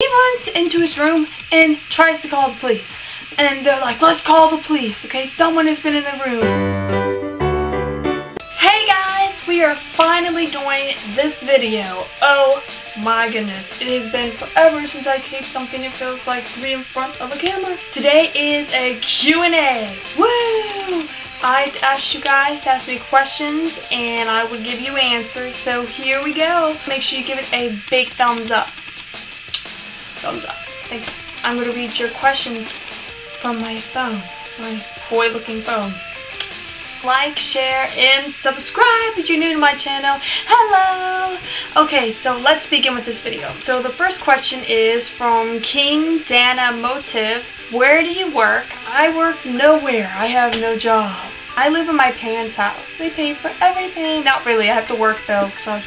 runs into his room and tries to call the police. And they're like, let's call the police, okay? Someone has been in the room. Hey guys, we are finally doing this video. Oh my goodness, it has been forever since I taped something that feels like to be in front of a camera. Today is a Q&A. Woo! I asked you guys to ask me questions and I would give you answers, so here we go. Make sure you give it a big thumbs up. Thumbs up. Thanks. I'm going to read your questions from my phone, my boy looking phone. Like, share, and subscribe if you're new to my channel. Hello! Okay, so let's begin with this video. So the first question is from King Dana Motive. Where do you work? I work nowhere. I have no job. I live in my parents' house. They pay for everything. Not really. I have to work though. So,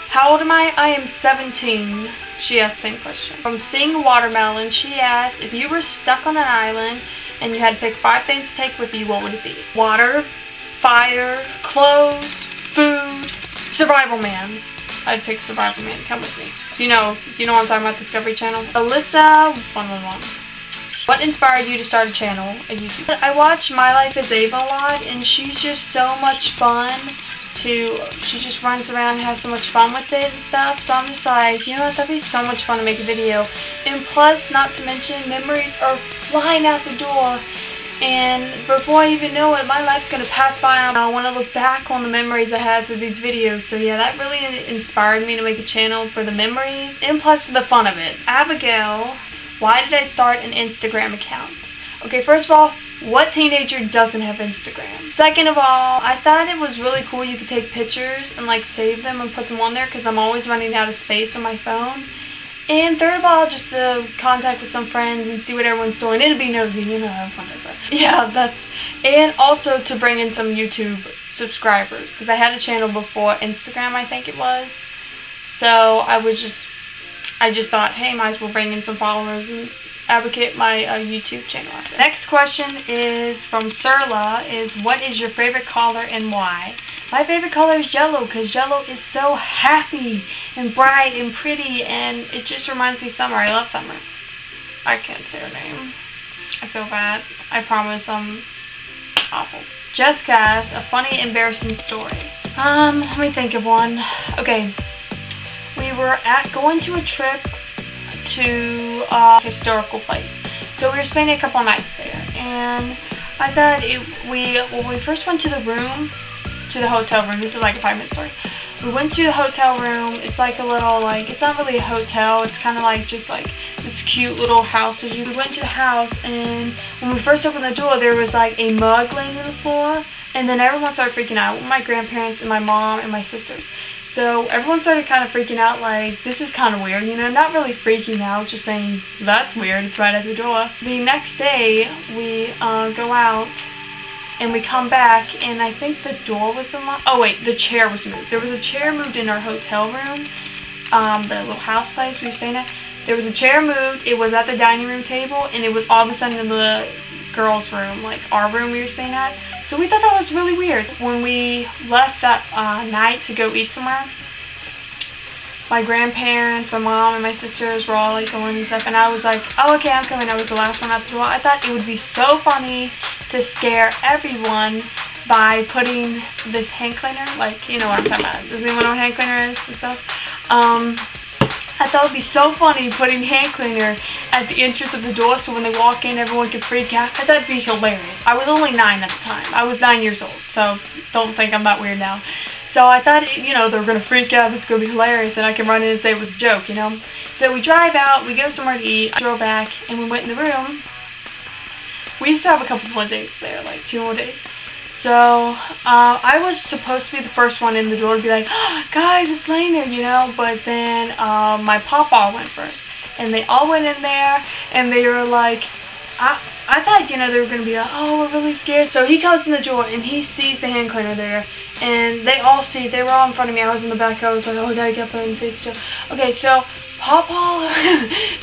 How old am I? I am 17. She asked the same question. From Seeing Watermelon, she asked, if you were stuck on an island and you had to pick 5 things to take with you, what would it be? Water, fire, clothes, food, Survival Man. I'd pick Survival Man. Come with me. If you know what I'm talking about, Discovery Channel. Alyssa111. What inspired you to start a channel, a YouTube? I watch My Life as Ava a lot, and she's just so much fun. She just runs around and has so much fun with it and stuff. So I'm just like, you know what, that'd be so much fun to make a video. And plus, not to mention, memories are flying out the door. And before I even know it, my life's going to pass by and I want to look back on the memories I had through these videos. So yeah, that really inspired me to make a channel for the memories and plus for the fun of it. Abigail, why did I start an Instagram account? Okay, first of all, what teenager doesn't have Instagram? Second of all, I thought it was really cool you could take pictures and like save them and put them on there because I'm always running out of space on my phone. And third of all, just to contact with some friends and see what everyone's doing. It'd be nosy, you know how fun is it? Yeah, and also to bring in some YouTube subscribers because I had a channel before Instagram, I think it was. So I just thought, hey, might as well bring in some followers and advocate my YouTube channel. Next question is from Surla, is what is your favorite color and why? My favorite color is yellow because yellow is so happy and bright and pretty and it just reminds me of summer. I love summer. I can't say her name. I feel bad. I promise I'm awful. Jessica asks, a funny, embarrassing story. Let me think of one. Okay. We were going to a trip to a historical place. So we were spending a couple nights there. And I thought when we first went to the hotel room, this is like a 5-minute story. We went to the hotel room. It's like a little, it's not really a hotel. It's kind of like just like this cute little house. So we went to the house and when we first opened the door, there was like a mug laying on the floor. And then everyone started freaking out. My grandparents and my mom and my sisters. So everyone started kind of freaking out like, this is kind of weird, you know, not really freaking out, just saying, that's weird, it's right at the door. The next day, we go out and we come back and I think the door was unlocked. Oh wait, the chair was moved. There was a chair moved in our hotel room, the little house place we were staying at. There was a chair moved, it was at the dining room table, and it was all of a sudden in the girls' room, like our room we were staying at. So we thought that was really weird. When we left that night to go eat somewhere, my grandparents, my mom, and my sisters were all like going and stuff, and I was like, oh okay, I'm coming. I was the last one out the door. I thought it would be so funny to scare everyone by putting this hand cleaner, like, you know what I'm talking about. Does anyone know what hand cleaner is and stuff? I thought it would be so funny putting hand cleaner at the entrance of the door so when they walk in, everyone could freak out. I thought it would be hilarious. I was only 9 at the time. I was 9 years old, so don't think I'm that weird now. So I thought, you know, they were going to freak out. This is going to be hilarious, and I can run in and say it was a joke, you know. So we drive out, we go somewhere to eat, I drove back, and we went in the room. We used to have a couple more days there, like 2 more days. So, I was supposed to be the first one in the door to be like, oh, guys, it's laying there, you know, but then, my papa went first, and they all went in there, and they were like, I thought, you know, they were going to be like, oh, we're really scared. So he comes in the door, and he sees the hand cleaner there, and they all see it. They were all in front of me. I was in the back. I was like, oh, I gotta get up there and say it's still. Okay, so Papa,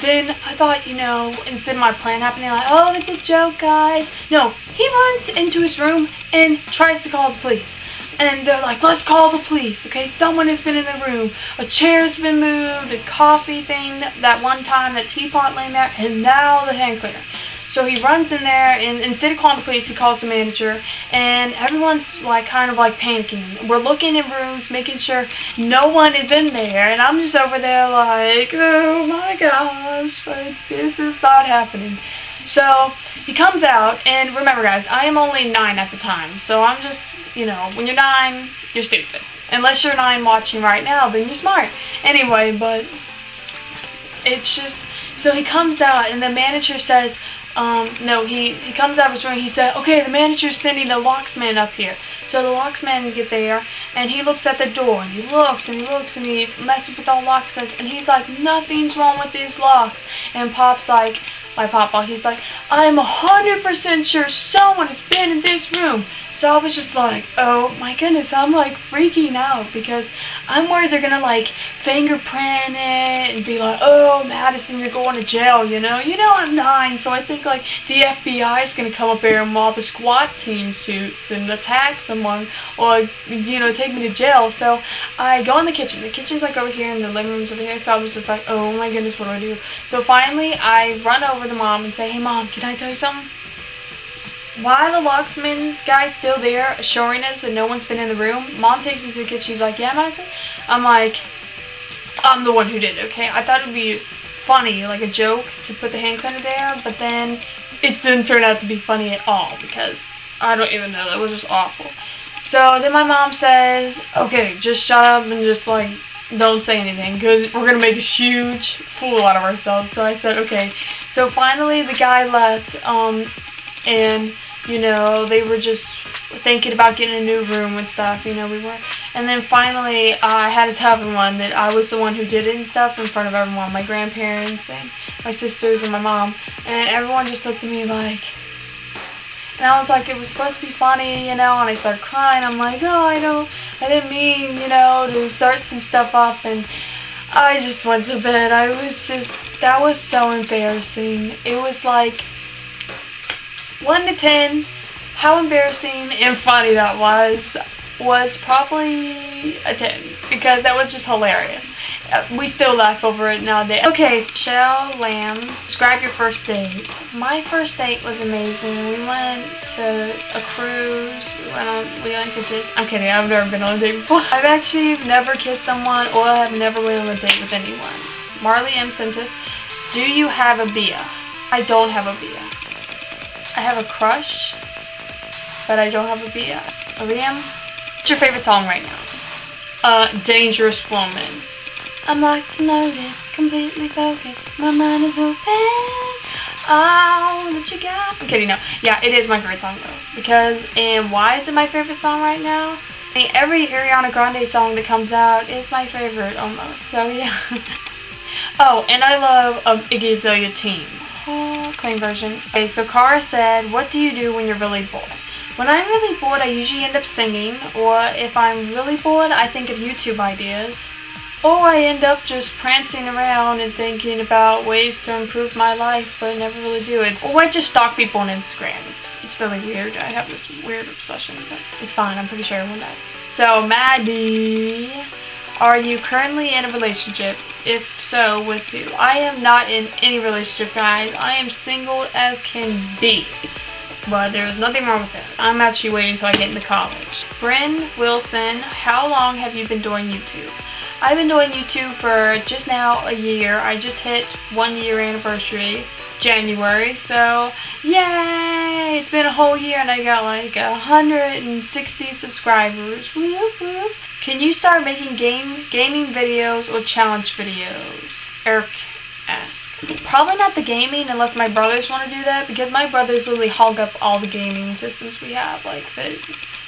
then I thought, you know, instead of my plan happening, like, oh, it's a joke, guys. No, he runs into his room and tries to call the police. And they're like, let's call the police, okay? Someone has been in the room. A chair's been moved, a coffee thing, that one time, that teapot laying there, and now the hand cleaner. So he runs in there, and instead of calling the police, he calls the manager, and everyone's like kind of like panicking. We're looking in rooms, making sure no one is in there, and I'm just over there like, oh my gosh, like this is not happening. So he comes out, and remember guys, I am only 9 at the time, so I'm just, you know, when you're 9, you're stupid. Unless you're 9 watching right now, then you're smart. Anyway, but it's just, so he comes out, and the manager says, no, he comes out of his room, he said, okay, the manager's sending a locksman up here. So the locksman get there, and he looks at the door, and he looks, and he looks, and he messes with all locks, and he's like, nothing's wrong with these locks. And Pop's like, my papa, he's like, I'm 100% sure someone has been in this room. So I was just like, oh my goodness, I'm like freaking out because I'm worried they're gonna like fingerprint it and be like, oh Madison, you're going to jail, you know? You know I'm 9, so I think like the FBI is gonna come up here in all the SWAT team suits and attack someone or, you know, take me to jail. So I go in the kitchen. The kitchen's like over here and the living room's over here. So I was just like, oh my goodness, what do I do? So finally I run over to Mom and say, hey Mom, can I tell you something? While the locksman guy's still there, assuring us that no one's been in the room, Mom takes me to the kitchen. She's like, yeah, Madison? I'm like, I'm the one who did it, okay? I thought it would be funny, like a joke, to put the hand cleaner there, but then it didn't turn out to be funny at all because I don't even know. That was just awful. So then my mom says, okay, just shut up and just like don't say anything because we're going to make a huge fool out of ourselves. So I said, okay. So finally the guy left, and, you know, they were just thinking about getting a new room and stuff, you know, we were. And then finally, I had to tell everyone that I was the one who did it and stuff in front of everyone, my grandparents and my sisters and my mom. And everyone just looked at me like, and I was like, it was supposed to be funny, you know, and I started crying. I'm like, oh, I didn't mean, you know, to start some stuff up. And I just went to bed. I was just, that was so embarrassing. It was like 1 to 10, how embarrassing and funny that was probably a 10 because that was just hilarious. We still laugh over it nowadays. Okay, Michelle Lambs, describe your first date. My first date was amazing. We went to a cruise. We went to Disney. I'm kidding. I've never been on a date before. I've actually never kissed someone or have never went on a date with anyone. Marley M. Sentis, do you have a Bia? I don't have a Bia. I have a crush, but I don't have a Bia. Liam, what's your favorite song right now? Dangerous Woman. I'm locked and loaded, completely focused. My mind is open. Oh, what you got? I'm kidding, no. Yeah, it is my favorite song though. Because, and why is it my favorite song right now? I mean, every Ariana Grande song that comes out is my favorite almost. So yeah. Oh, and I love Iggy Azalea Team. Oh, clean version. Okay, so Cara said, what do you do when you're really bored? When I'm really bored, I usually end up singing, or if I'm really bored, I think of YouTube ideas. Or I end up just prancing around and thinking about ways to improve my life, but I never really do it. Or I just stalk people on Instagram. It's really weird. I have this weird obsession, but it's fine. I'm pretty sure everyone does. So, Maddie, are you currently in a relationship? If so, with who? I am not in any relationship, guys. I am single as can be. But there's nothing wrong with that. I'm actually waiting until I get into college. Bryn Wilson, how long have you been doing YouTube? I've been doing YouTube for just now a year. I just hit 1 year anniversary, January. So, yay! It's been a whole year and I got like 160 subscribers. Whoop, whoop. Can you start making gaming videos or challenge videos? Eric asked. Probably not the gaming unless my brothers want to do that because my brothers literally hog up all the gaming systems we have, like the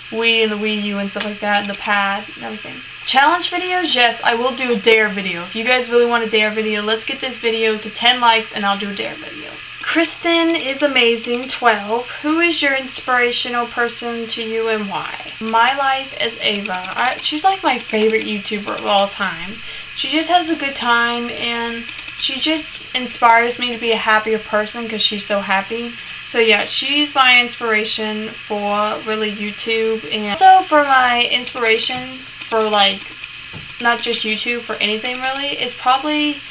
Wii and the Wii U and stuff like that, and the pad and everything. Challenge videos? Yes, I will do a dare video. If you guys really want a dare video, let's get this video to 10 likes and I'll do a dare video. Kristen is amazing, 12. Who is your inspirational person to you and why? My life is Ava. She's like my favorite YouTuber of all time. She just has a good time and she just inspires me to be a happier person because she's so happy. So yeah, she's my inspiration for really YouTube, and also for my inspiration for like not just YouTube, for anything really, is probably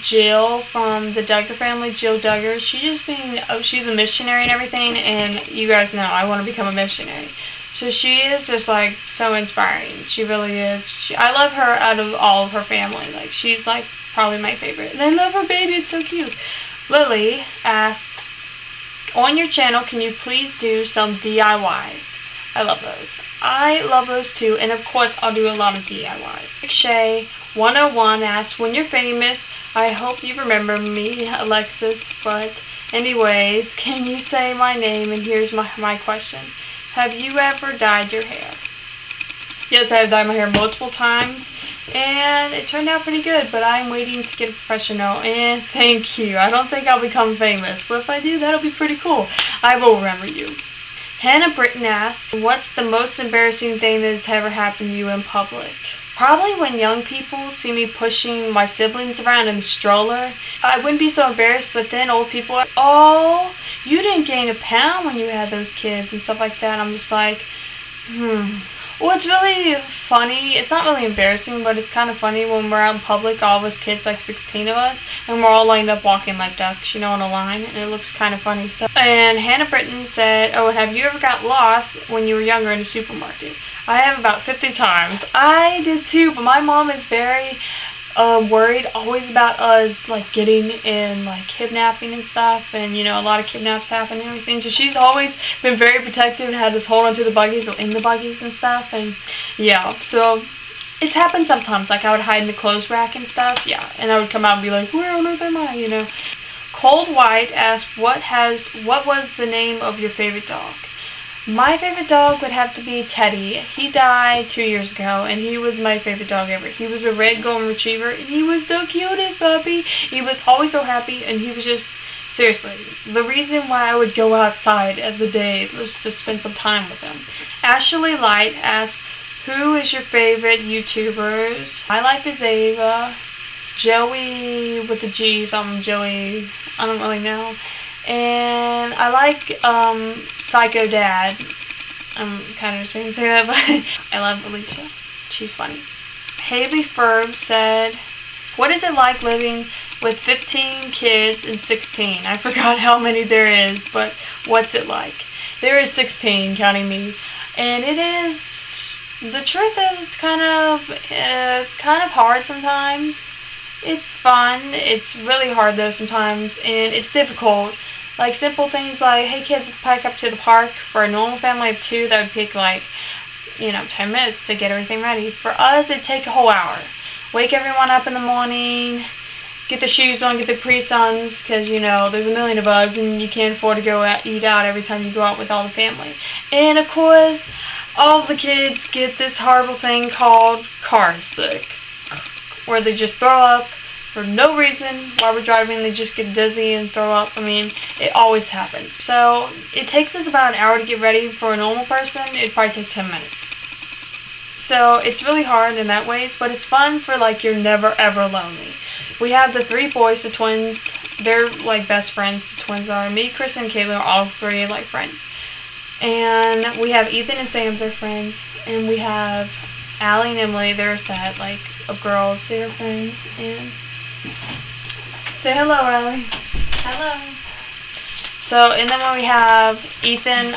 Jill from the Duggar family, Jill Duggar. She's a missionary and everything, and you guys know I want to become a missionary. So she is just like so inspiring. She really is. I love her out of all of her family. Like, she's like probably my favorite. And I love her baby. It's so cute. Lily asked, on your channel, can you please do some DIYs? I love those. I love those too. And of course, I'll do a lot of DIYs. Shay 101 asks, when you're famous, I hope you remember me, Alexis. But anyways, can you say my name? And here's my question. Have you ever dyed your hair? Yes, I have dyed my hair multiple times, and it turned out pretty good, but I'm waiting to get a professional, and thank you. I don't think I'll become famous, but if I do, that'll be pretty cool. I will remember you. Hannah Britton asks, what's the most embarrassing thing that has ever happened to you in public? Probably when young people see me pushing my siblings around in the stroller. I wouldn't be so embarrassed, but then old people are, oh, you didn't gain a pound when you had those kids and stuff like that. I'm just like, Well, it's really funny. It's not really embarrassing, but it's kind of funny when we're out in public, all of us kids, like 16 of us, and we're all lined up walking like ducks, you know, on a line, and it looks kind of funny. So, and Hannah Britton said, oh, and have you ever got lost when you were younger in a supermarket? I have about 50 times. I did too, but my mom is very worried always about us like getting in like kidnapping and stuff, and you know, a lot of kidnaps happen and everything, so she's always been very protective and had us hold on to the buggies or in the buggies and stuff. And yeah, so it's happened sometimes, like I would hide in the clothes rack and stuff, yeah, and I would come out and be like, where on earth am I, you know. Cold White asked, what was the name of your favorite dog? My favorite dog would have to be Teddy. He died 2 years ago, and he was my favorite dog ever. He was a red golden retriever, and he was the cutest puppy. He was always so happy, and he was just, seriously, the reason why I would go outside every day was to spend some time with him. Ashley Light asked, who is your favorite YouTubers? My Life is Ava, Joey with the G, something Joey, I don't really know. And I like Psycho Dad. I'm kind of ashamed to say that, but I love Alicia. She's funny. Haley Ferb said, what is it like living with 15 kids and 16? I forgot how many there is, but what's it like? There is 16, counting me. And it is, the truth is, it's kind of hard sometimes. It's fun. It's really hard though sometimes, and it's difficult. Like simple things like, hey kids, let's pack up to the park. For a normal family of 2, that would take like, you know, 10 minutes to get everything ready. For us, it'd take a whole hour. Wake everyone up in the morning, get the shoes on, get the Capri-Suns, because, you know, there's a million of us, and you can't afford to go out, eat out every time you go out with all the family. And of course, all the kids get this horrible thing called car sick, where they just throw up for no reason. While we're driving, they just get dizzy and throw up. I mean, it always happens. So it takes us about an hour to get ready. For a normal person, it'd probably take 10 minutes. So it's really hard in that ways, but it's fun for like you're never ever lonely. We have the 3 boys, the twins. They're like best friends. The twins are. Me, Chris, and Kayla are all 3 like friends. And we have Ethan and Sam, they're friends. And we have Allie and Emily, they're a set like of girls. They're friends. And say hello, Allie. Hello. So, and then when we have Ethan,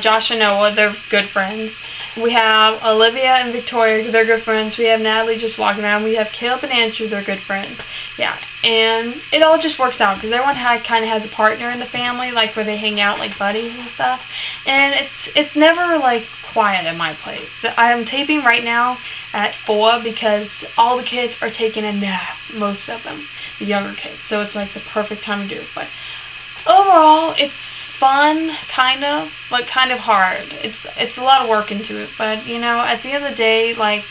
Josh and Noah, they're good friends. We have Olivia and Victoria, they're good friends. We have Natalie just walking around. We have Caleb and Andrew, they're good friends. Yeah, and it all just works out because everyone kind of has a partner in the family, like where they hang out like buddies and stuff. And it's never like quiet at my place. I'm taping right now at 4 because all the kids are taking a nap, most of them, the younger kids. So it's like the perfect time to do it. But overall, it's fun, kind of, but kind of hard. It's a lot of work into it, but you know, at the end of the day, like,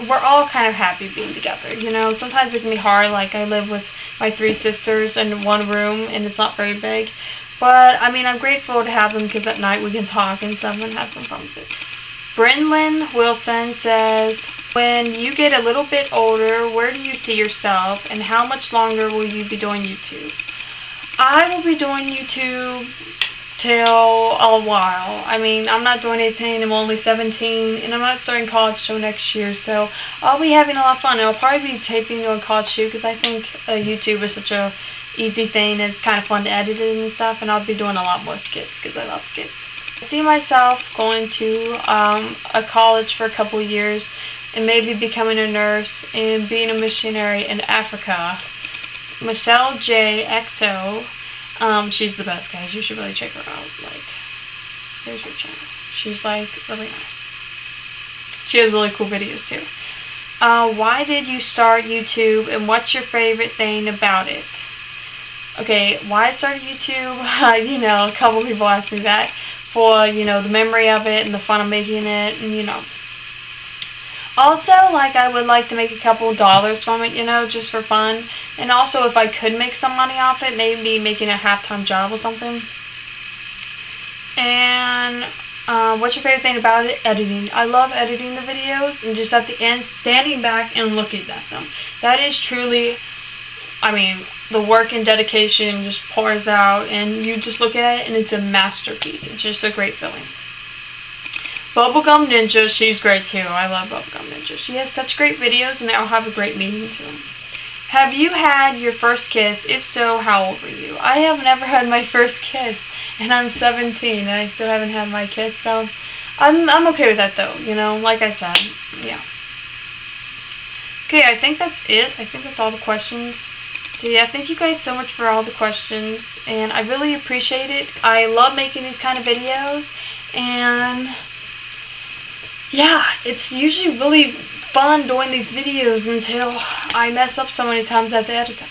we're all kind of happy being together, you know. Sometimes it can be hard, like I live with my 3 sisters in one room, and it's not very big, but I mean, I'm grateful to have them because at night we can talk and stuff and have some fun with it. Brynlyn Wilson says, when you get a little bit older, where do you see yourself and how much longer will you be doing YouTube? I will be doing YouTube till a while. I mean, I'm not doing anything. I'm only 17, and I'm not starting college till next year, so I'll be having a lot of fun. I'll probably be taping during college too, because I think YouTube is such a easy thing, and it's kind of fun to edit it and stuff, and I'll be doing a lot more skits, because I love skits. I see myself going to a college for a couple years, and maybe becoming a nurse, and being a missionary in Africa. Michelle J. XO. She's the best, guys. You should really check her out. Like, here's her channel. She's, like, really nice. She has really cool videos, too. Why did you start YouTube, and what's your favorite thing about it? Okay, why I started YouTube? You know, a couple people asked me that. For, you know, the memory of it, and the fun of making it, and, you know. Also, like, I would like to make a couple dollars from it, you know, just for fun. And also, if I could make some money off it, maybe making a half-time job or something. And, what's your favorite thing about it? Editing. I love editing the videos, and just at the end, standing back and looking at them. That is truly, I mean, the work and dedication just pours out, and you just look at it, and it's a masterpiece. It's just a great feeling. Bubblegum Ninja, she's great too. I love Bubblegum Ninja. She has such great videos, and they all have a great meaning to them. Have you had your first kiss? If so, how old were you? I have never had my first kiss, and I'm 17, and I still haven't had my kiss, so I'm okay with that though, you know, like I said, yeah. Okay, I think that's it. I think that's all the questions. So yeah, thank you guys so much for all the questions, and I really appreciate it. I love making these kind of videos, and yeah, it's usually really fun doing these videos until I mess up so many times I have to edit them.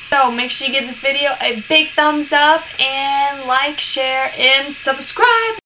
So make sure you give this video a big thumbs up, and like, share, and subscribe.